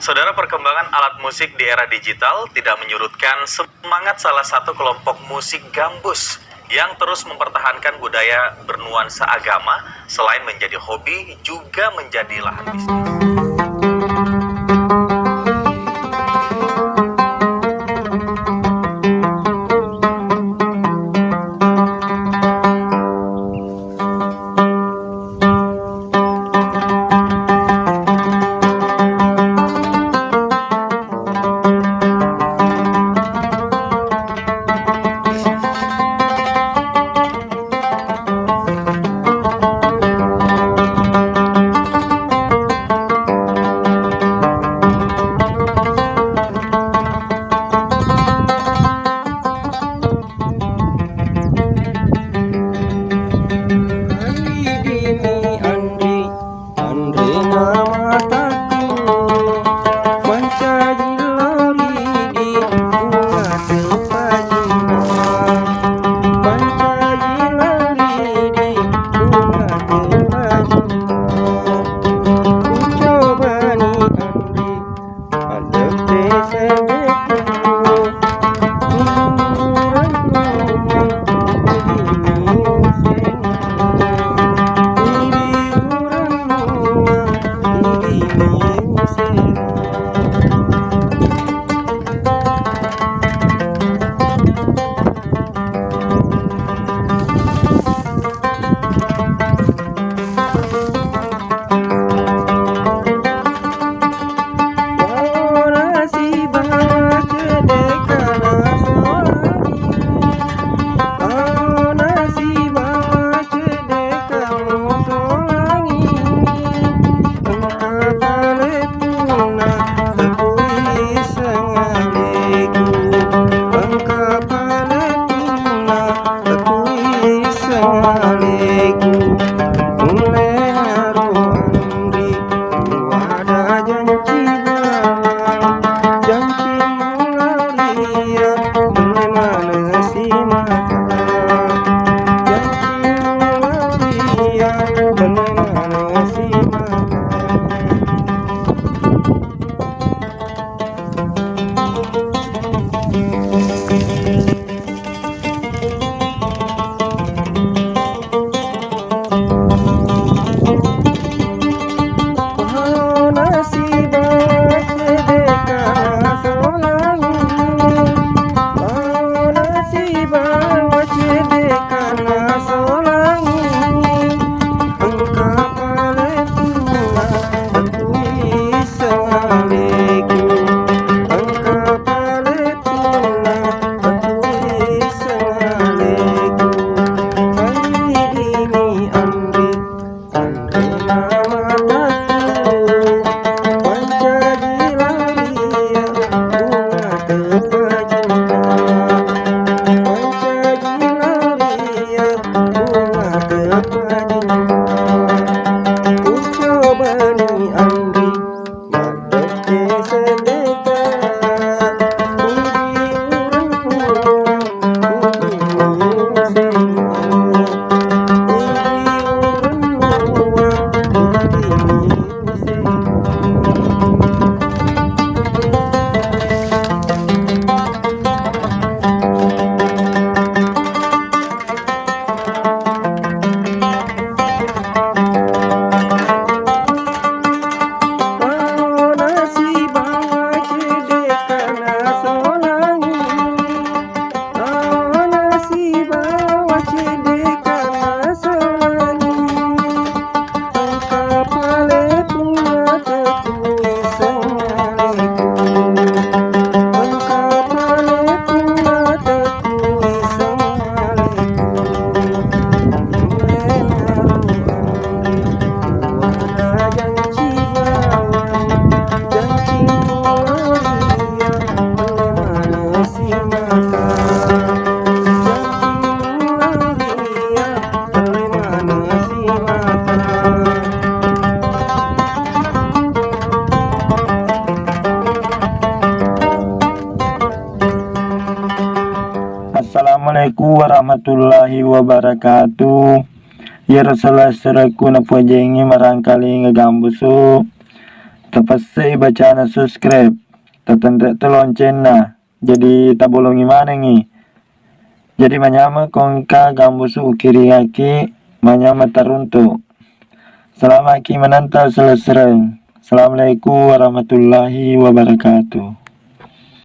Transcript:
Saudara, perkembangan alat musik di era digital tidak menyurutkan semangat salah satu kelompok musik gambus yang terus mempertahankan budaya bernuansa agama. Selain menjadi hobi, juga menjadi lahan bisnis. Assalamualaikum warahmatullahi wabarakatuh. Ya Rasulullah seraku na pujengi marangkali ngagambusu Terpaksa bacaan subscribe. Tertendek tu lonceng nah. Jadi tak bolongi mana ni. Jadi manyama kongka gambus ukiri aki manyama taruntuk. Selamat menantau selesai. Assalamualaikum warahmatullahi wabarakatuh.